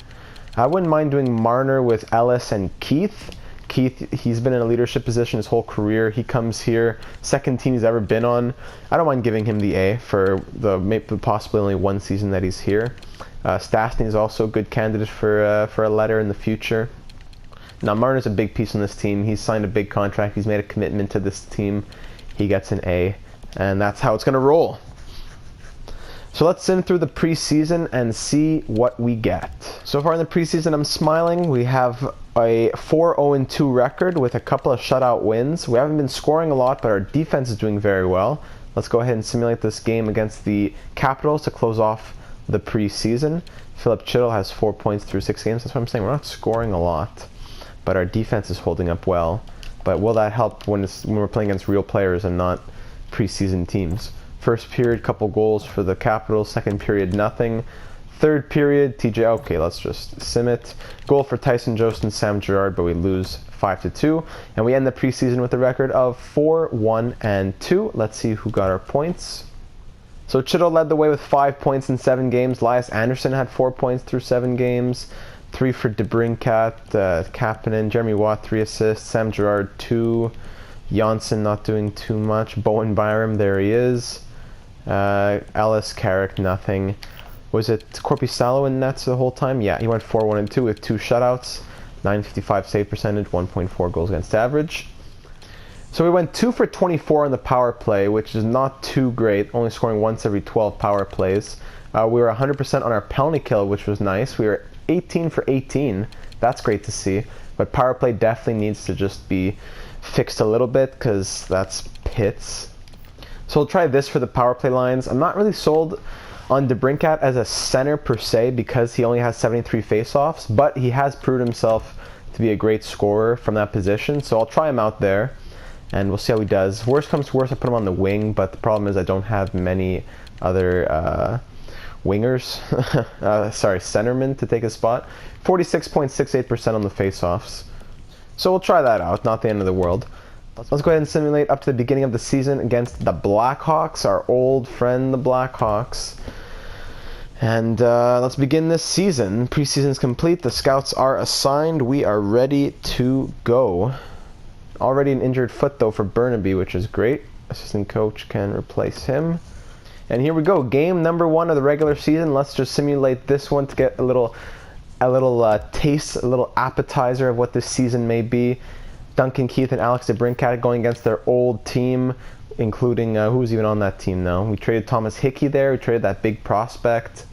I wouldn't mind doing Marner with Ellis and Keith. Keith, he's been in a leadership position his whole career. He comes here, second team he's ever been on. I don't mind giving him the A for the possibly only 1 season that he's here. Stastny is also a good candidate for a letter in the future. Now, Marner's a big piece on this team. He's signed a big contract. He's made a commitment to this team. He gets an A, and that's how it's going to roll. So let's sim through the preseason and see what we get. So far in the preseason, I'm smiling. We have a 4-0-2 record with a couple of shutout wins. We haven't been scoring a lot, but our defense is doing very well. Let's go ahead and simulate this game against the Capitals to close off the preseason. Philip Chittle has 4 points through 6 games. That's what I'm saying. We're not scoring a lot, but our defense is holding up well. But will that help when we're playing against real players and not preseason teams? First period, couple goals for the Capitals. Second period, nothing. Third period, TJ, okay, let's just sim it. Goal for Tyson Jost and Sam Girard, but we lose 5-2. And we end the preseason with a record of 4-1-2. Let's see who got our points. So Chittle led the way with 5 points in 7 games. Elias Anderson had 4 points through 7 games. 3 for DeBrincat, Kapanen, Jeremy Watt, 3 assists, Sam Girard, 2, Janssen not doing too much, Bowen Byram, there he is, Ellis, Carrick, nothing. Was it Korpisalo in nets the whole time? Yeah, he went 4-1-2 with 2 shutouts, 955 save percentage, 1.4 goals against average. So we went 2 for 24 on the power play, which is not too great, only scoring once every 12 power plays. We were 100% on our penalty kill, which was nice. We were 18 for 18. That's great to see. But power play definitely needs to just be fixed a little bit, because that's pits. So we'll try this for the power play lines. I'm not really sold on DeBrincat as a center per se, because he only has 73 faceoffs, but he has proved himself to be a great scorer from that position. So I'll try him out there, and we'll see how he does. Worst comes to worst, I put him on the wing, but the problem is I don't have many other wingers, centermen to take a spot. 46.68% on the face-offs. So we'll try that out, not the end of the world. Let's go ahead and simulate up to the beginning of the season against the Blackhawks, our old friend, the Blackhawks. And let's begin this season. Preseason's complete. The scouts are assigned. We are ready to go. Already an injured foot, though, for Burnaby, which is great. Assistant coach can replace him. And here we go. Game number 1 of the regular season. Let's just simulate this one to get a little taste, a little appetizer of what this season may be. Duncan Keith and Alex DeBrincat going against their old team, including who's even on that team now. We traded Thomas Hickey there. We traded that big prospect.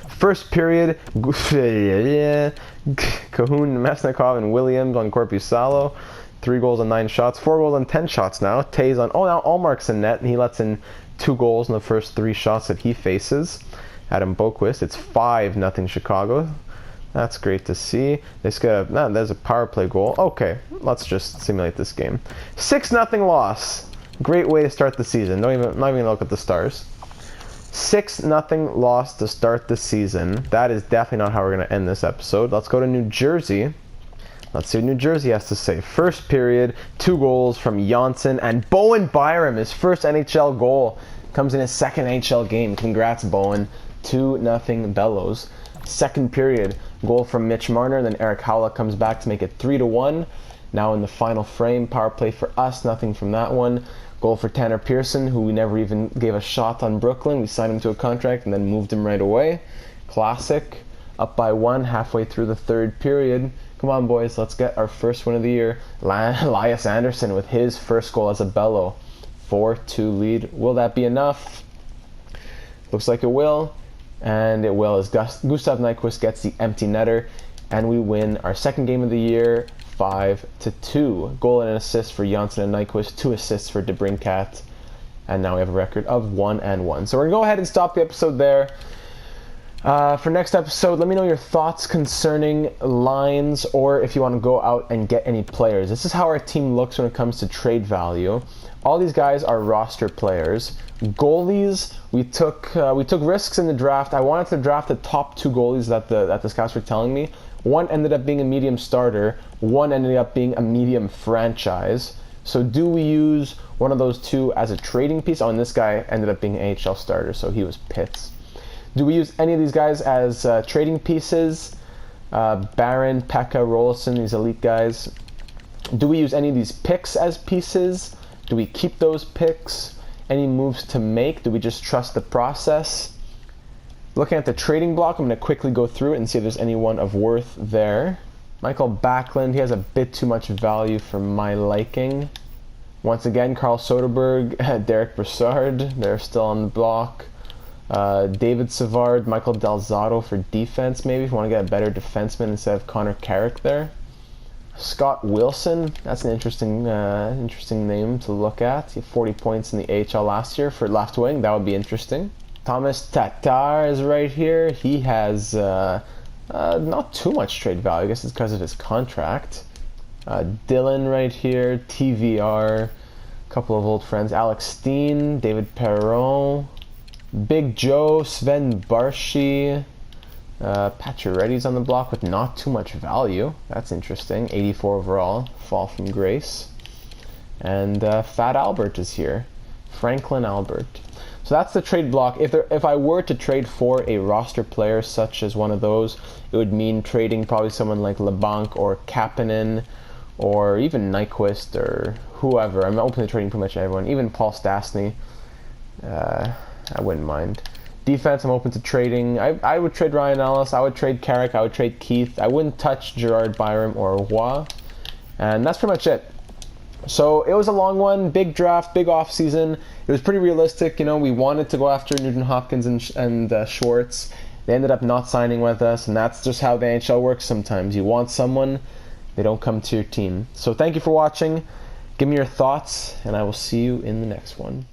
First period, Cahoon, Mesnikov, and Williams on Korpisalo. 3 goals and 9 shots. 4 goals and 10 shots now. Tays on, now Allmark's in net, and he lets in 2 goals in the first 3 shots that he faces. Adam Boquist, it's 5-0 Chicago. That's great to see. There's a power play goal. Okay, let's just simulate this game. 6-0 loss. Great way to start the season. Not even look at the stars. 6-0 loss to start the season. That is definitely not how we're going to end this episode. Let's go to New Jersey. Let's see what New Jersey has to say. First period, 2 goals from Janssen and Bowen Byram. His first NHL goal comes in his second NHL game. Congrats, Bowen. 2-0 Bellos. Second period, goal from Mitch Marner, then Eric Howlett comes back to make it 3-1. Now in the final frame, power play for us, nothing from that one. Goal for Tanner Pearson, who we never even gave a shot on Brooklyn. We signed him to a contract and then moved him right away. Classic. Up by 1 halfway through the third period. Come on, boys, let's get our first win of the year. Elias Anderson with his first goal as a Bello. 4-2 lead. Will that be enough? Looks like it will. And it will, as Gustav Nyquist gets the empty netter, and we win our second game of the year, 5-2. Goal and an assist for Janssen and Nyquist, 2 assists for DeBrincat, and now we have a record of 1-1. So we're going to go ahead and stop the episode there. For next episode, let me know your thoughts concerning lines, or if you want to go out and get any players. This is how our team looks when it comes to trade value. All these guys are roster players. Goalies, we took risks in the draft. I wanted to draft the top 2 goalies that the scouts were telling me. One ended up being a medium starter. One ended up being a medium franchise. So do we use one of those 2 as a trading piece? Oh, and this guy ended up being an AHL starter, so he was Pitts. Do we use any of these guys as trading pieces? Barron, Pekka, Rolison, these elite guys. Do we use any of these picks as pieces? Do we keep those picks? Any moves to make? Do we just trust the process? Looking at the trading block, I'm going to quickly go through it and see if there's anyone of worth there. Michael Backlund, he has a bit too much value for my liking. Once again, Carl Soderberg, Derek Brassard, they're still on the block. David Savard, Michael Delzato for defense, maybe, if you want to get a better defenseman instead of Connor Carrick there. Scott Wilson, that's an interesting name to look at. He had 40 points in the AHL last year for left wing. That would be interesting. Thomas Tatar is right here. He has not too much trade value. I guess it's because of his contract. Dylan right here. TVR. A couple of old friends. Alex Steen, David Perron, Big Joe, Sven Barshi. Pacioretty's on the block with not too much value. That's interesting. 84 overall. Fall from grace. And Fat Albert is here. Franklin Albert. So that's the trade block. If I were to trade for a roster player such as one of those, it would mean trading probably someone like LeBanc or Kapanen or even Nyquist or whoever. I'm open to trading pretty much everyone. Even Paul Stastny. I wouldn't mind. Defense, I'm open to trading. I would trade Ryan Ellis. I would trade Carrick. I would trade Keith. I wouldn't touch Gerard Byram or Roy. And that's pretty much it. So it was a long one. Big draft, big off season. It was pretty realistic. You know, we wanted to go after Nugent Hopkins and Schwartz. They ended up not signing with us, and that's just how the NHL works sometimes. You want someone, they don't come to your team. So thank you for watching. Give me your thoughts, and I will see you in the next one.